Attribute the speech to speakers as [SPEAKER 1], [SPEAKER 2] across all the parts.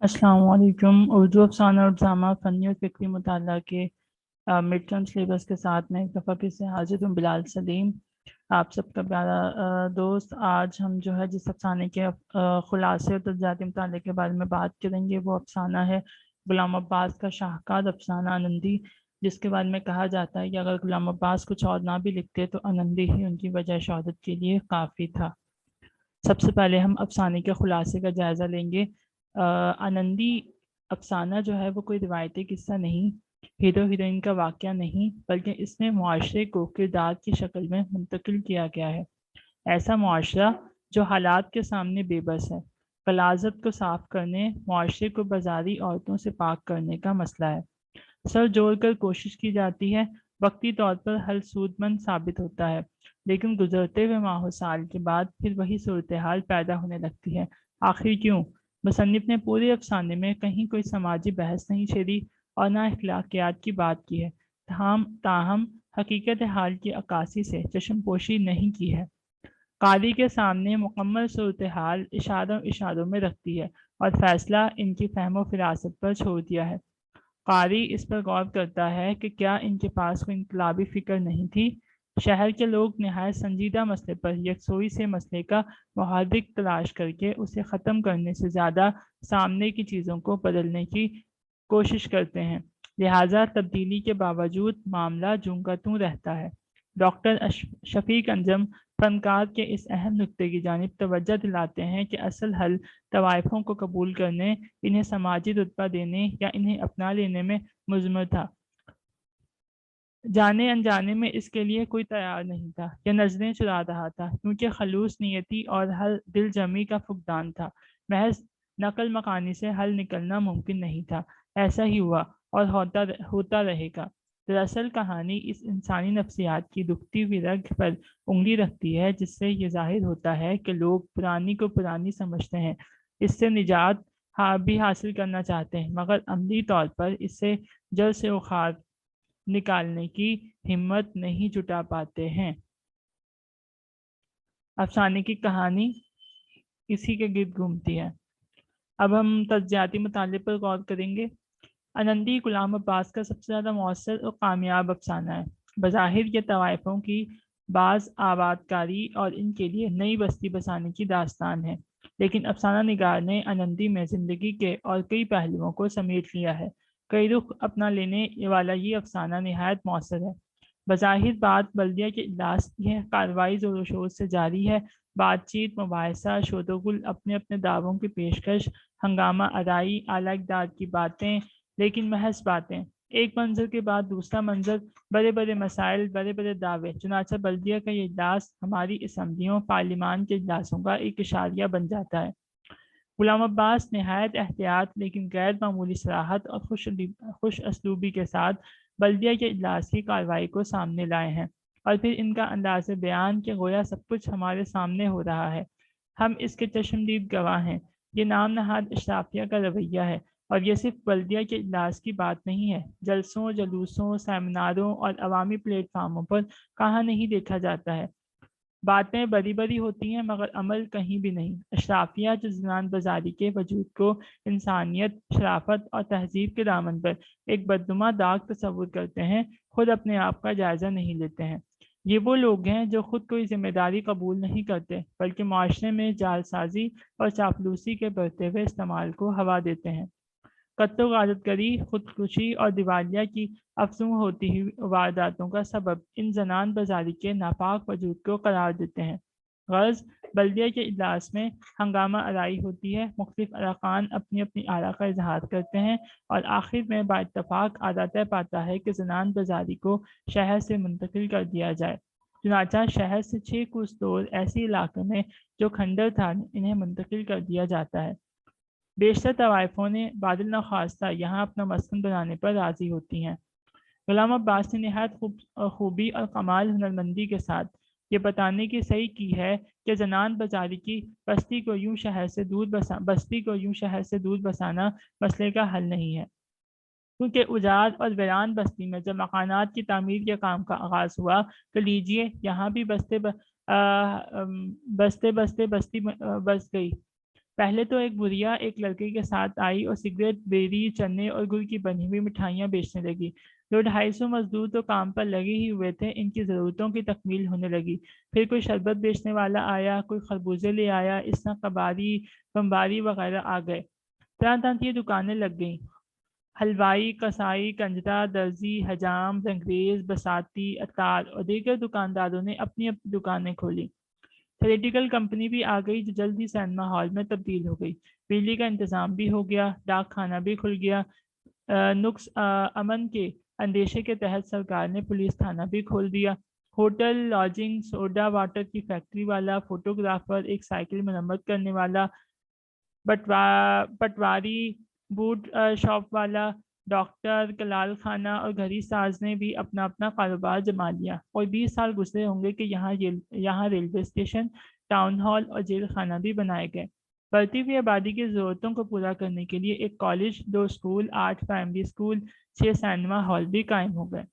[SPEAKER 1] अस्सलाम वालेकुम। उर्दू अफसाना और ड्रामा फ़नी और फ़िक्री मुताला के मिड टर्म सिलेबस के साथ मैं एक दफ़ा फिर से हाजिर हूँ, बिलाल सलीम, आप सबका प्यारा दोस्त। आज हम जो है जिस अफसाने के ख़ुलासे और तज्ज़ियाती मुताले के बारे में बात करेंगे वो अफसाना है ग़ुलाम अब्बास का शाहकार अफसाना आनंदी, जिसके बारे में कहा जाता है कि अगर ग़ुलाम अब्बास कुछ और ना भी लिखते तो आनंदी ही उनकी वजह शहरत के लिए काफ़ी था। सबसे पहले हम अफसाने के खुलासे का जायज़ा लेंगे। आनंदी अफसाना जो है वो कोई रिवायती किस्सा नहीं, हीरो हीरोइन का वाक़या नहीं, बल्कि इसमें मुआशरे को किरदार की शक्ल में मुंतकिल किया गया है। ऐसा मुआशरा जो हालात के सामने बेबस है, गलाज़त को साफ़ करने, मुआशरे को बाज़ारी औरतों से पाक करने का मसला है। सर जोड़कर कोशिश की जाती है, वक्ती तौर पर हल सूदमंद साबित होता है, लेकिन गुजरते हुए माह साल के बाद फिर वही सूरत हाल पैदा होने लगती है। आखिर क्यों? मुसन्निफ ने पूरे अफसाने में कहीं कोई समाजी बहस नहीं छेड़ी और ना अखलाकियात की बात की है, ताहम हकीकत हाल की अक्कासी से चश्मपोशी नहीं की है। कारी के सामने मुकम्मल सूरत हाल इशारों इशारों में रखती है और फैसला इनकी फहमो फिरासत पर छोड़ दिया है। कारी इस पर गौर करता है कि क्या इनके पास कोई इनकलाबी फ़िक्र नहीं थी। शहर के लोग नहायत संजीदा मसले पर यकसोई से मसले का मुहार्रिक तलाश करके उसे ख़त्म करने से ज़्यादा सामने की चीज़ों को बदलने की कोशिश करते हैं, लिहाजा तब्दीली के बावजूद मामला जूं का त्यों रहता है। डॉक्टर शफीक अंजम फनकार के इस अहम नुक्ते की जानिब तवज्जो दिलाते हैं कि असल हल तवाइफों को कबूल करने, इन्हें समाजी रुतबा देने या इन्हें अपना लेने में मुज़म्मर था। जाने अनजाने में इसके लिए कोई तैयार नहीं था या नजरें चुरा रहा था, क्योंकि खलूस नियति और हर दिल जमी का फुकदान था। महज नकल मकानी से हल निकलना मुमकिन नहीं था। ऐसा ही हुआ और होता रहेगा। दरअसल कहानी इस इंसानी नफ्सियात की दुखती हुई रग पर उंगली रखती है, जिससे ये जाहिर होता है कि लोग पुरानी को पुरानी समझते हैं, इससे निजात भी हासिल करना चाहते हैं, मगर अमली तौर पर इससे जड़ से उखाड़ निकालने की हिम्मत नहीं जुटा पाते हैं। अफसाने की कहानी इसी के गिर्द घूमती है। अब हम तज्जियाती मुताले पर गौर करेंगे। आनंदी गुलाम अब्बास का सबसे ज़्यादा मौसर और कामयाब अफसाना है। बज़ाहिर ये तवाइफों की बाज़ आबादकारी और इनके लिए नई बस्ती बसाने की दास्तान है, लेकिन अफसाना निगार ने आनंदी में ज़िंदगी के और कई पहलुओं को समेट लिया है। कई रुख अपना लेने वाला ये अफसाना निहायत मौसर है। बज़ाहिर बात बल्दिया के इजलास की है, कार्रवाई ज़ोर शोर से जारी है, बातचीत, मुबाहिसा, शोरगुल, अपने अपने दावों की पेशकश, हंगामा आराई, आला इक़दार की बातें, लेकिन महज बातें। एक मंजर के बाद दूसरा मंजर, बड़े बड़े मसाइल, बड़े बड़े दावे। चुनाचा बल्दिया का ये इजलास हमारी असम्बलियों, पार्लिमान के इजलासों का एक इशारिया बन जाता है। गुलाम अब्बास नहायत एहतियात लेकिन गैर मामूली सराहत और खुश असलूबी के साथ बल्दिया के इजलास की कार्रवाई को सामने लाए हैं, और फिर इनका अंदाज बयान कि गोया सब कुछ हमारे सामने हो रहा है, हम इसके चश्मदीद गवाह हैं। ये नाम नहाद अशराफिया का रवैया है, और ये सिर्फ बल्दिया के इजलास की बात नहीं है। जलसों, जलूसों, सेमिनारों और अवामी प्लेटफार्मों पर कहाँ नहीं देखा जाता है। बातें बड़ी बड़ी होती हैं मगर अमल कहीं भी नहीं। अशराफिया जो ज़नान बाज़ारी के वजूद को इंसानियत, शराफत और तहजीब के दामन पर एक बदनुमा दाग तस्वुर करते हैं, खुद अपने आप का जायज़ा नहीं लेते हैं। ये वो लोग हैं जो खुद कोई जिम्मेदारी कबूल नहीं करते, बल्कि माशरे में जालसाजी और चापलूसी के बढ़ते हुए इस्तेमाल को हवा देते हैं। कत्ल गारतगरी, खुदकुशी और दिवालिया की अफसूं होती हुई वारदातों का सबब इन जनान बाजारी के नापाक वजूद को करार देते हैं। गर्ज बल्दिया के इजलास में हंगामा आराई होती है, मुख्तलिफ अरकान अपनी अपनी आरा का इजहार करते हैं, और आखिर में बाइत्तफाक आदा तय पाता है कि जनान बाजारी को शहर से मुंतकिल कर दिया जाए। चुनाचा शहर से 6 कोस दूर ऐसे इलाके में जो खंडर था, इन्हें मुंतकिल कर दिया जाता है। बेशतर तवाइफों ने बादल नख्वास्ता यहाँ अपना मस्कन बनाने पर राजी होती हैं। गुलाम अब्बास ने नहायत खूबी और कमाल हुनरमंदी के साथ ये बताने की सही की है कि जनान बाजारी की बस्ती को यूं शहर से दूर बसाना मसले का हल नहीं है, क्योंकि उजाड़ और वीरान बस्ती में जब मकानात की तामीर के काम का आगाज़ हुआ तो लीजिए यहाँ भी बस्ती बस गई। پہلے تو ایک بڑھیا ایک لڑکے کے ساتھ آئی اور سگریٹ، بیری، چنے اور گڑ کی بنی ہوئی مٹھائیاں بیچنے لگی۔ 200-250 مزدور تو کام پر لگے ہی ہوئے تھے، ان کی ضرورتوں کی تکمیل ہونے لگی۔ پھر کوئی شربت بیچنے والا آیا، کوئی خربوزے لے آیا، اس طرح کباری، بمباری وغیرہ آ گئے۔ طرح طرح کی دکانیں لگ گئیں۔ حلوائی، کسائی، کنجرا، درزی، حجام، رنگریز، بساتی، عطار اور دیگر دکانداروں نے اپنی اپنی دکانیں کھولی۔ تھیٹریکل کمپنی بھی آ گئی جو جلد ہی سینما ہال میں تبدیل ہو گئی۔ بجلی کا انتظام بھی ہو گیا، ڈاک خانہ بھی کھل گیا۔ نقص امن کے اندیشے کے تحت سرکار نے پولیس تھانہ بھی کھول دیا۔ ہوٹل، لاجنگ، سوڈا واٹر کی فیکٹری والا، فوٹوگرافر، ایک سائیکل مرمت کرنے والا، پٹواری، بوٹ شاپ والا، ڈاکٹر، کلال خانہ اور گھڑی ساز نے بھی اپنا اپنا کاروبار جما لیا۔ اور 20 سال گزرے ہوں گے کہ یہاں ریلوے اسٹیشن، ٹاؤن ہال اور جیل خانہ بھی بنائے گئے۔ بڑھتی ہوئی آبادی کی ضرورتوں کو پورا کرنے کے لیے ایک college, 2 school, 8 primary school, 6 cinema hall بھی قائم ہو گئے۔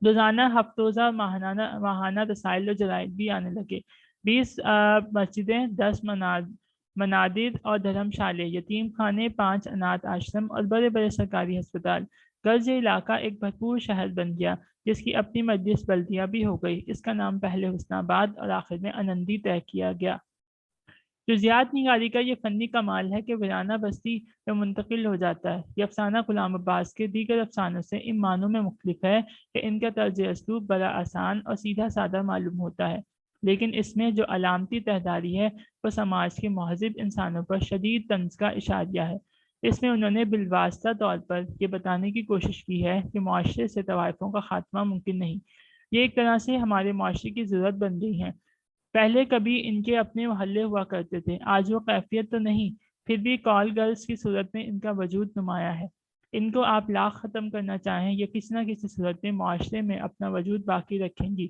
[SPEAKER 1] روزانہ، ہفتوزہ، ماہانہ رسائل و جرائد بھی آنے لگے۔ 20 مسجدیں، 10 منادر اور دھرم شالے، یتیم خانے، 5 اناتھ آشرم اور بڑے بڑے سرکاری ہسپتال۔ غرض یہ علاقہ ایک بھرپور شہر بن گیا جس کی اپنی مجلس بلدیہ بھی ہو گئی۔ اس کا نام پہلے حسن آباد اور آخر میں انندی طے کیا گیا۔ جزیات نگاری کا یہ فنی کمال ہے کہ ویرانہ بستی میں منتقل ہو جاتا ہے۔ یہ افسانہ غلام عباس کے دیگر افسانوں سے ان معنوں میں مختلف ہے کہ ان کا طرز اسلوب بڑا آسان اور سیدھا سادہ معلوم ہوتا ہے، لیکن اس میں جو علامتی تہداری ہے وہ سماج کے مہذب انسانوں پر شدید طنز کا اشاریہ ہے۔ اس میں انہوں نے بالواسطہ طور پر یہ بتانے کی کوشش کی ہے کہ معاشرے سے طوائفوں کا خاتمہ ممکن نہیں۔ یہ ایک طرح سے ہمارے معاشرے کی ضرورت بن گئی ہے۔ پہلے کبھی ان کے اپنے محلے ہوا کرتے تھے، آج وہ کیفیت تو نہیں، پھر بھی کال گرلز کی صورت میں ان کا وجود نمایاں ہے۔ ان کو آپ لاکھ ختم کرنا چاہیں، یہ کسی نہ کسی صورت میں معاشرے میں اپنا وجود باقی رکھیں گی۔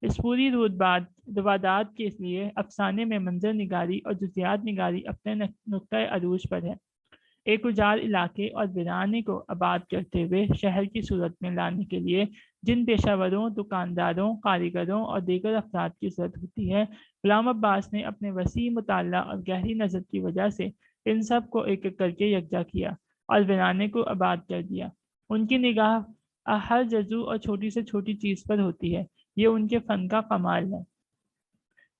[SPEAKER 1] اس پوری روادات کے لیے افسانے میں منظر نگاری اور جزیات نگاری اپنے نقطۂ عروج پر ہے۔ ایک اجار علاقے اور ویرانے کو آباد کرتے ہوئے شہر کی صورت میں لانے کے لیے جن پیشہ وروں، دکانداروں، کاریگروں اور دیگر افراد کی ضرورت ہوتی ہے، غلام عباس نے اپنے وسیع مطالعہ اور گہری نظر کی وجہ سے ان سب کو ایک ایک کر کے یکجا کیا اور ویرانے کو آباد کر دیا۔ ان کی نگاہ ہر جزو اور چھوٹی سے چھوٹی چیز پر ہوتی ہے، یہ ان کے فن کا کمال ہے۔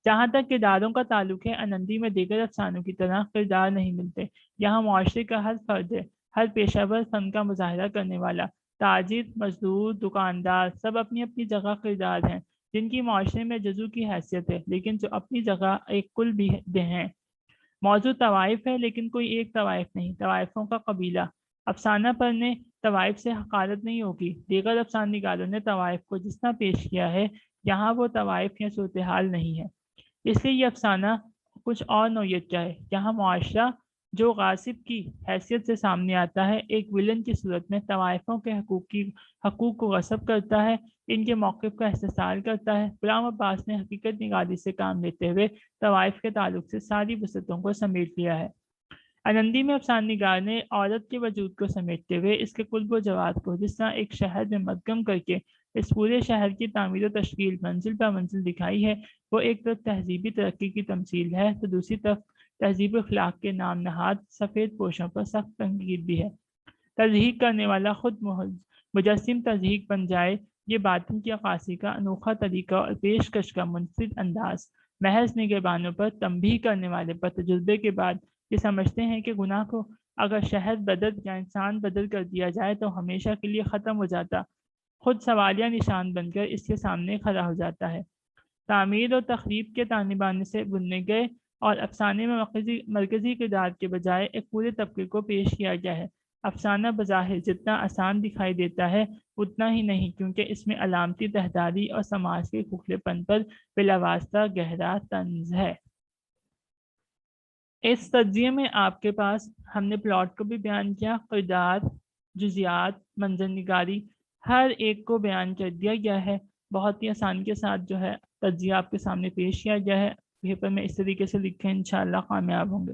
[SPEAKER 1] جہاں تک کرداروں کا تعلق ہے، انندی میں دیگر افسانوں کی طرح کردار نہیں ملتے۔ یہاں معاشرے کا ہر فرد ہے، ہر پیشہ ور فن کا مظاہرہ کرنے والا، تاجر، مزدور، دکاندار، سب اپنی اپنی جگہ کردار ہیں جن کی معاشرے میں جزو کی حیثیت ہے، لیکن جو اپنی جگہ ایک کل بھی ہیں۔ موضوع طوائف ہے لیکن کوئی ایک طوائف نہیں، طوائفوں کا قبیلہ۔ افسانہ پڑھنے طوائف سے حقارت نہیں ہوگی۔ دیگر افسانہ نگاروں نے طوائف کو جس طرح پیش کیا ہے، یہاں وہ طوائف یا صورتحال نہیں ہے، اس لیے یہ افسانہ کچھ اور نوعیت کا ہے۔ یہاں معاشرہ جو غاصب کی حیثیت سے سامنے آتا ہے، ایک ویلن کی صورت میں طوائفوں کے حقوق کو غصب کرتا ہے، ان کے موقف کا استحصال کرتا ہے۔ غلام عباس نے حقیقت نگاری سے کام لیتے ہوئے طوائف کے تعلق سے ساری وسعتوں کو سمیٹ لیا ہے۔ انندی میں افسانہ نگار نے عورت کے وجود کو سمیٹتے ہوئے اس کے قلب و جواد کو جس طرح ایک شہر میں مدغم کر کے اس پورے شہر کی تعمیر و تشکیل منزل بہ منزل دکھائی ہے، وہ ایک طرف تہذیبی ترقی کی تمثیل ہے تو دوسری طرف تہذیب اخلاق کے نام نہاد سفید پوشوں پر سخت تنقید بھی ہے۔ تضحیق کرنے والا خود مجسم تضحیق بن جائے، یہ باطن کی عکاسی کا انوکھا طریقہ اور پیشکش کا منفرد انداز۔ محض نگہبانوں پر تنبیہ کرنے والے پر تجربے کے بعد یہ سمجھتے ہیں کہ گناہ کو اگر شہر بدل یا انسان بدل کر دیا جائے تو ہمیشہ کے لیے ختم ہو جاتا، خود سوالیہ نشان بن کر اس کے سامنے کھڑا ہو جاتا ہے۔ تعمیر اور تخریب کے تانے بانے سے بننے گئے اور افسانے میں مرکزی کردار کے بجائے ایک پورے طبقے کو پیش کیا گیا ہے۔ افسانہ بظاہر جتنا آسان دکھائی دیتا ہے اتنا ہی نہیں، کیونکہ اس میں علامتی تہداری اور سماج کے کھوکھلے پن پر بلا واسطہ گہرا طنز ہے۔ اس تجزیے میں آپ کے پاس ہم نے پلاٹ کو بھی بیان کیا، کردار، جزیات، منظر نگاری، ہر ایک کو بیان کر دیا گیا ہے۔ بہت ہی آسانی کے ساتھ جو ہے تجزیہ آپ کے سامنے پیش کیا گیا ہے۔ پیپر میں اس طریقے سے لکھیں، انشاءاللہ کامیاب ہوں گے۔